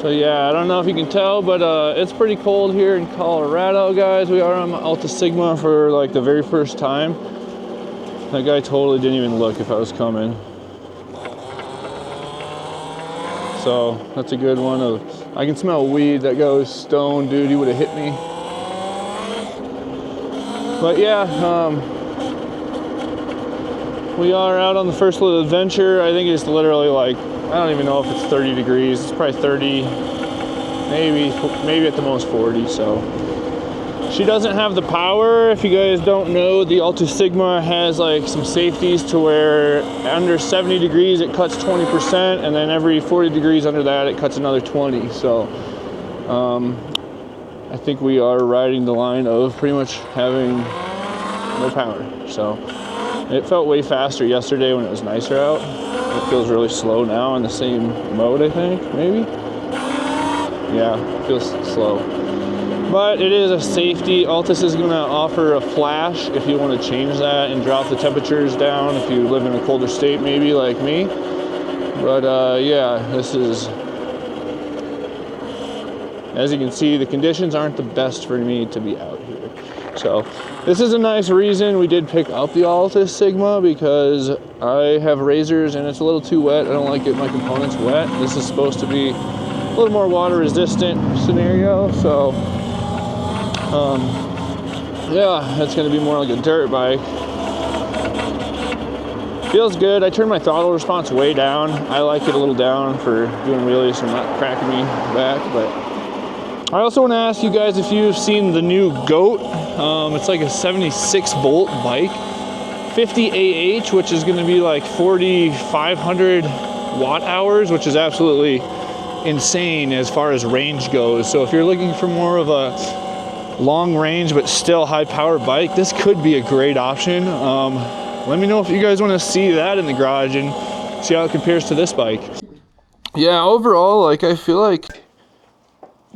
So yeah, I don't know if you can tell, but it's pretty cold here in Colorado, guys. We are on Altis Sigma for like the very first time. That guy totally didn't even look if I was coming. So that's a good one. I can smell weed. That guy was stoned, dude. He would have hit me. But yeah, we are out on the first little adventure. I think it's literally like, I don't even know if it's 30 degrees. It's probably 30, maybe at the most 40. So she doesn't have the power. If you guys don't know, the Altis Sigma has like some safeties to where under 70 degrees it cuts 20%, and then every 40 degrees under that it cuts another 20. So I think we are riding the line of pretty much having no power. So it felt way faster yesterday when it was nicer out. It feels really slow now in the same mode, I think, maybe? Yeah, it feels slow. But it is a safety. Altis is going to offer a flash if you want to change that and drop the temperatures down if you live in a colder state, maybe like me. But yeah, this is, as you can see, the conditions aren't the best for me to be out here. So this is a nice reason we did pick up the Altis Sigma, because I have razors and it's a little too wet. I don't like getting my components wet. This is supposed to be a little more water resistant scenario. So yeah, it's going to be more like a dirt bike. Feels good. I turned my throttle response way down. I like it a little down for doing wheelies, so not cracking me back. But I also want to ask you guys if you've seen the new Goat. It's like a 76 volt bike, 50 AH, which is going to be like 4,500 watt hours, which is absolutely insane as far as range goes. So if you're looking for more of a long range but still high power bike, this could be a great option. Let me know if you guys want to see that in the garage and see how it compares to this bike. Yeah, overall, like, I feel like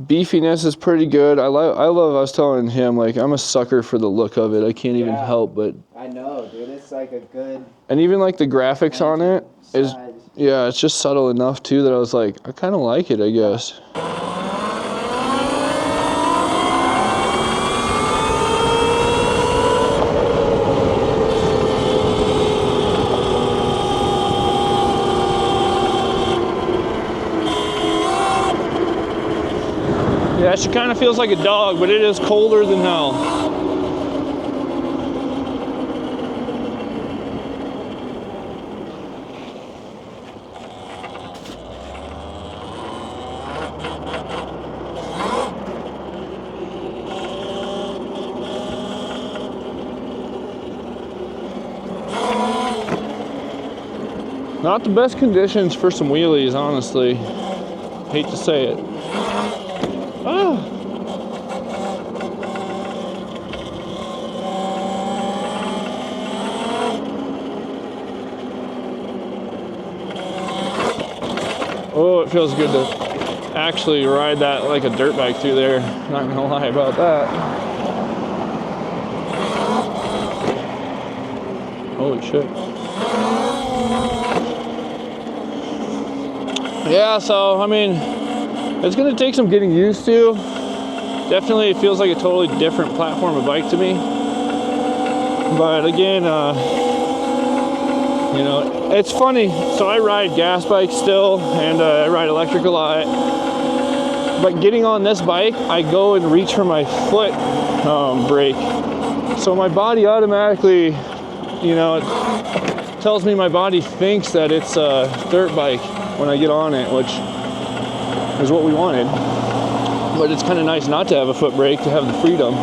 beefiness is pretty good. I was telling him, like, I'm a sucker for the look of it. I can't even help but. I know, dude. It's like a good. And even like the graphics on it is, yeah, it's just subtle enough too that I was like, I kind of like it, I guess. Yeah, she kind of feels like a dog, but it is colder than hell. Not the best conditions for some wheelies, honestly. Hate to say it. Ah. Oh, it feels good to actually ride that like a dirt bike through there. Not gonna lie about that. Holy shit. Yeah, so I mean, it's gonna take some getting used to. Definitely, it feels like a totally different platform of bike to me. But again, you know, it's funny. So I ride gas bikes still, and I ride electric a lot. But getting on this bike, I go and reach for my foot brake. So my body automatically, you know, it tells me my body thinks that it's a dirt bike when I get on it, which is what we wanted. But it's kind of nice not to have a foot brake, to have the freedom.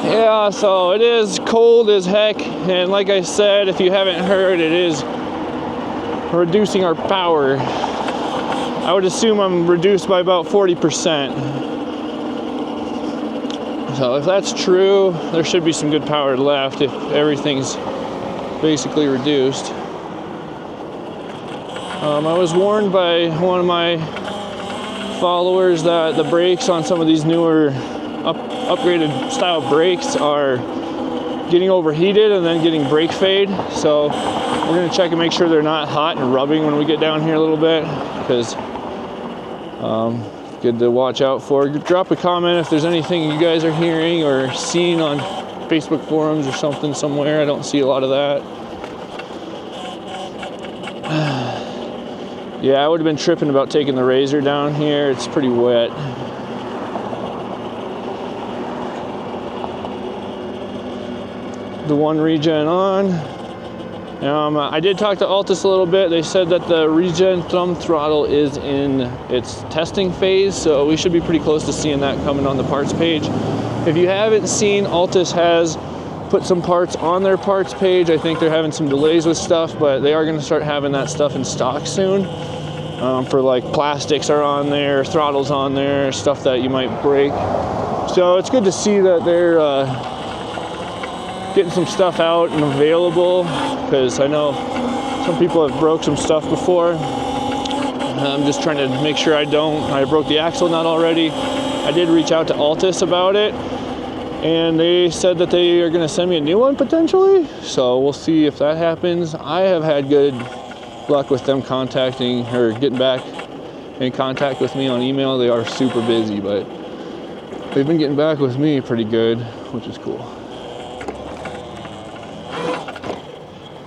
Yeah, so it is cold as heck, and like I said, if you haven't heard, it is reducing our power. I would assume I'm reduced by about 40%. So if that's true, there should be some good power left if everything's basically reduced. I was warned by one of my followers that the brakes on some of these newer upgraded style brakes are getting overheated and then getting brake fade. So we're gonna check and make sure they're not hot and rubbing when we get down here a little bit, because good to watch out for. Drop a comment if there's anything you guys are hearing or seeing on Facebook forums or something somewhere. I don't see a lot of that. Yeah, I would have been tripping about taking the Razor down here. It's pretty wet. The one regen on. I did talk to Altis a little bit. They said that the regen thumb throttle is in its testing phase, so we should be pretty close to seeing that coming on the parts page. If you haven't seen, Altis has put some parts on their parts page. I think they're having some delays with stuff, but they are going to start having that stuff in stock soon. For like plastics are on there, throttles on there, stuff that you might break. So it's good to see that they're getting some stuff out and available, because I know some people have broke some stuff before. I'm just trying to make sure I broke the axle nut already. I did reach out to Altis about it, and they said that they are going to send me a new one potentially, so we'll see if that happens. I have had good luck with them contacting or getting back in contact with me on email. They are super busy, but they've been getting back with me pretty good, which is cool.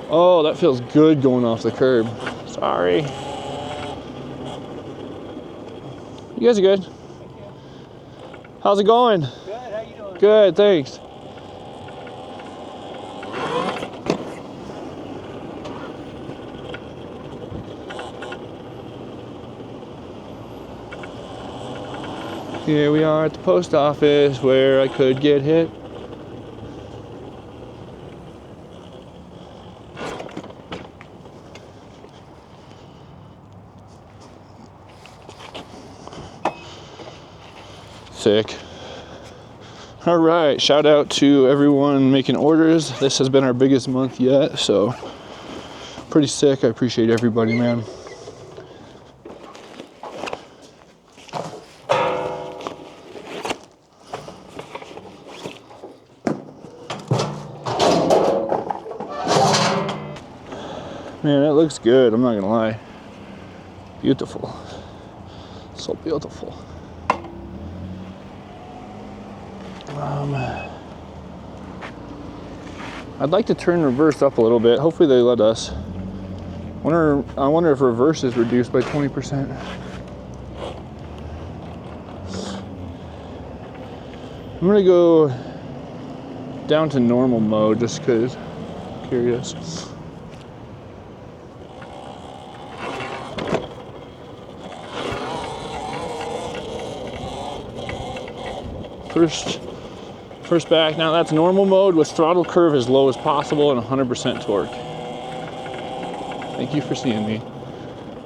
Oh, that feels good going off the curb. Sorry. You guys are good. How's it going? Good, how you doing? Good, thanks. Here we are at the post office where I could get hit. Sick. All right, shout out to everyone making orders. This has been our biggest month yet, so pretty sick. I appreciate everybody, man. Man, it looks good, I'm not gonna lie. Beautiful. So beautiful. I'd like to turn reverse up a little bit. Hopefully they let us. I wonder if reverse is reduced by 20%. I'm gonna go down to normal mode just because I'm curious. First back. Now that's normal mode with throttle curve as low as possible and 100% torque. Thank you for seeing me.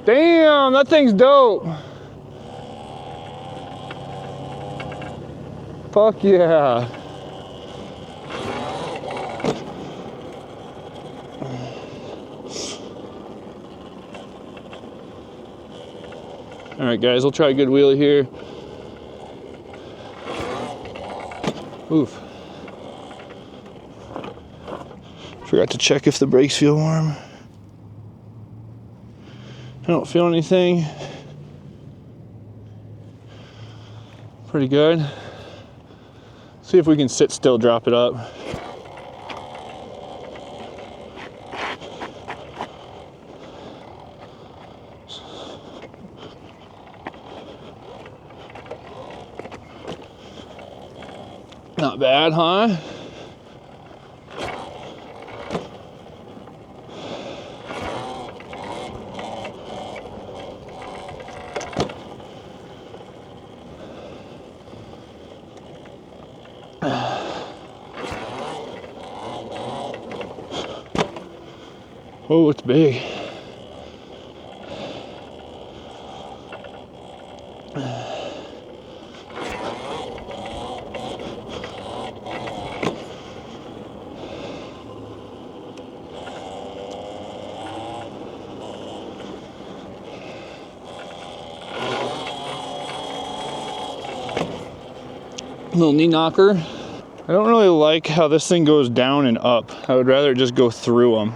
Damn, that thing's dope. Fuck yeah. All right, guys, we'll try a good wheelie here. Oof. Forgot to check if the brakes feel warm. I don't feel anything. Pretty good. See if we can sit still, drop it up. Not bad, huh? Oh, it's big. Little knee knocker. I don't really like how this thing goes down and up. I would rather just go through them.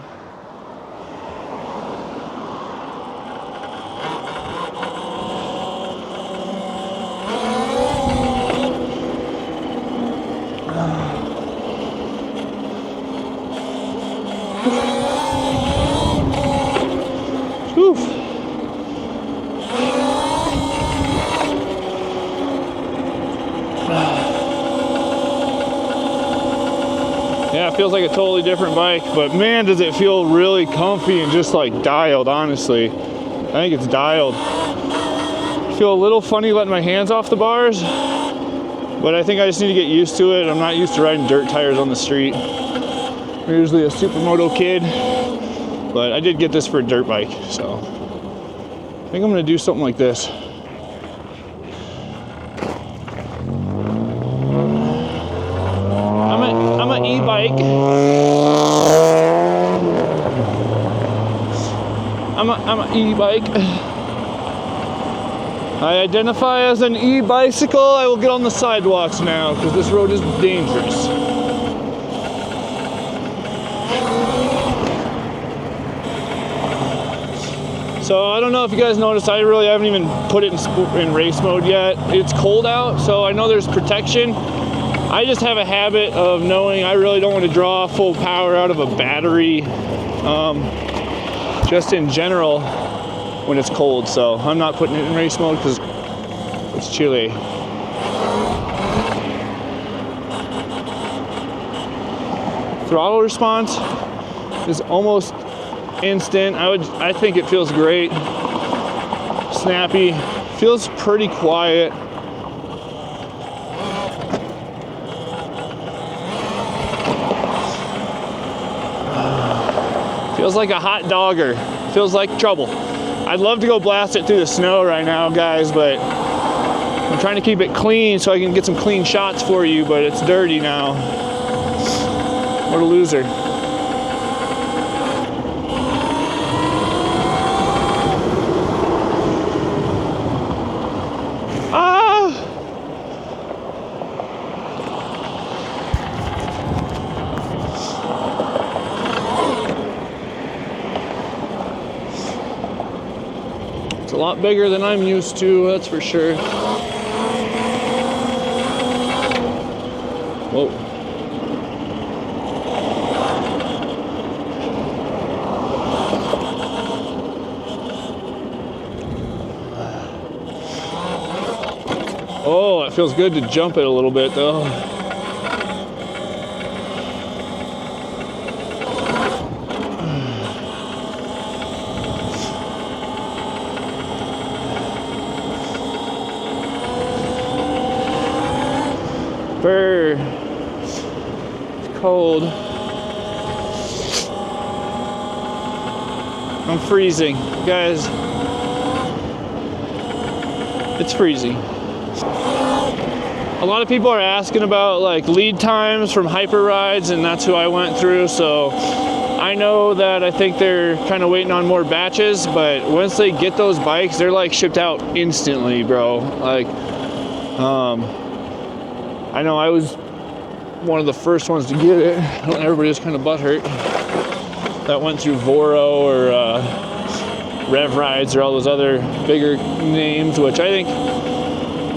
Whew. Yeah, it feels like a totally different bike, but man, does it feel really comfy and just like dialed, honestly. I think it's dialed. I feel a little funny letting my hands off the bars, but I think I just need to get used to it. I'm not used to riding dirt tires on the street. I'm usually a supermoto kid, but I did get this for a dirt bike, so I think I'm gonna do something like this. I'm an e-bike. I'm an e-bike. I identify as an e-bicycle. I will get on the sidewalks now because this road is dangerous. So I don't know if you guys noticed, I really haven't even put it in race mode yet. It's cold out, so I know there's protection. I just have a habit of knowing I really don't want to draw full power out of a battery, just in general when it's cold. So I'm not putting it in race mode because it's chilly. Throttle response is almost instant. I think it feels great. Snappy. Feels pretty quiet. Feels like a hot dogger. Feels like trouble. I'd love to go blast it through the snow right now, guys, but I'm trying to keep it clean so I can get some clean shots for you, but it's dirty now. What a loser. A lot bigger than I'm used to, that's for sure. Whoa. Oh, it feels good to jump it a little bit though. Brr. It's cold. I'm freezing. Guys, it's freezing. A lot of people are asking about like lead times from hyper rides, and that's who I went through. So I know that I think they're kind of waiting on more batches, but once they get those bikes, they're like shipped out instantly, bro. Like, I know I was one of the first ones to get it. Everybody was kind of butthurt that went through Voro or Rev Rides or all those other bigger names, which I think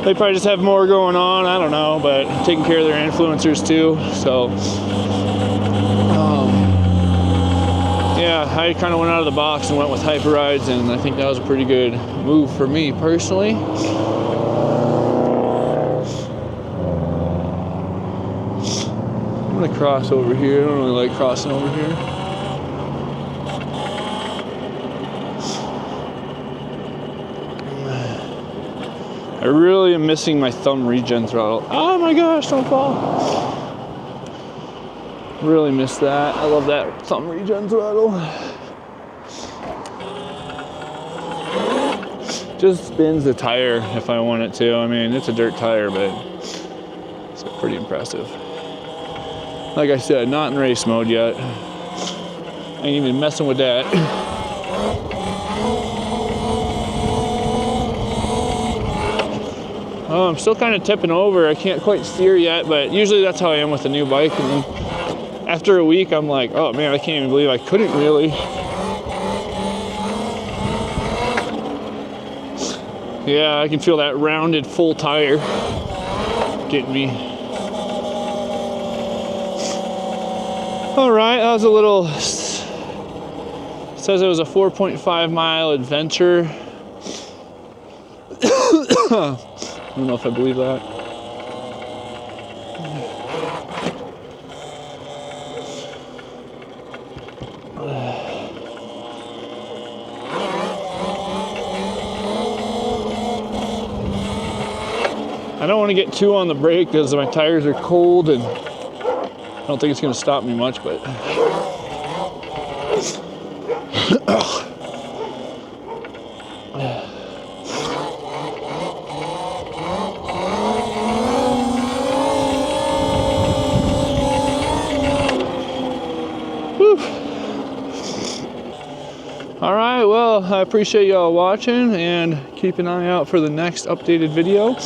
they probably just have more going on. I don't know, but taking care of their influencers too. So, yeah, I kind of went out of the box and went with hyper rides, and I think that was a pretty good move for me personally. I'm gonna cross over here. I don't really like crossing over here. I really am missing my thumb regen throttle. Oh my gosh, don't fall. Really miss that. I love that thumb regen throttle. Just spins the tire if I want it to. I mean, it's a dirt tire, but it's pretty impressive. Like I said, not in race mode yet. Ain't even messing with that. I'm still kind of tipping over. I can't quite steer yet, but usually that's how I am with a new bike. And then after a week, I'm like, oh man, I can't even believe I couldn't really. Yeah, I can feel that rounded full tire getting me. All right, that was a little, it says it was a 4.5 mile adventure. I don't know if I believe that. I don't want to get too on the brake because my tires are cold and I don't think it's going to stop me much, but all right, well, I appreciate y'all watching and keep an eye out for the next updated video.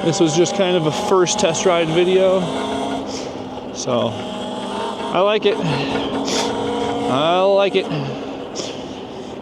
This was just kind of a first test ride video. So, I like it. I like it.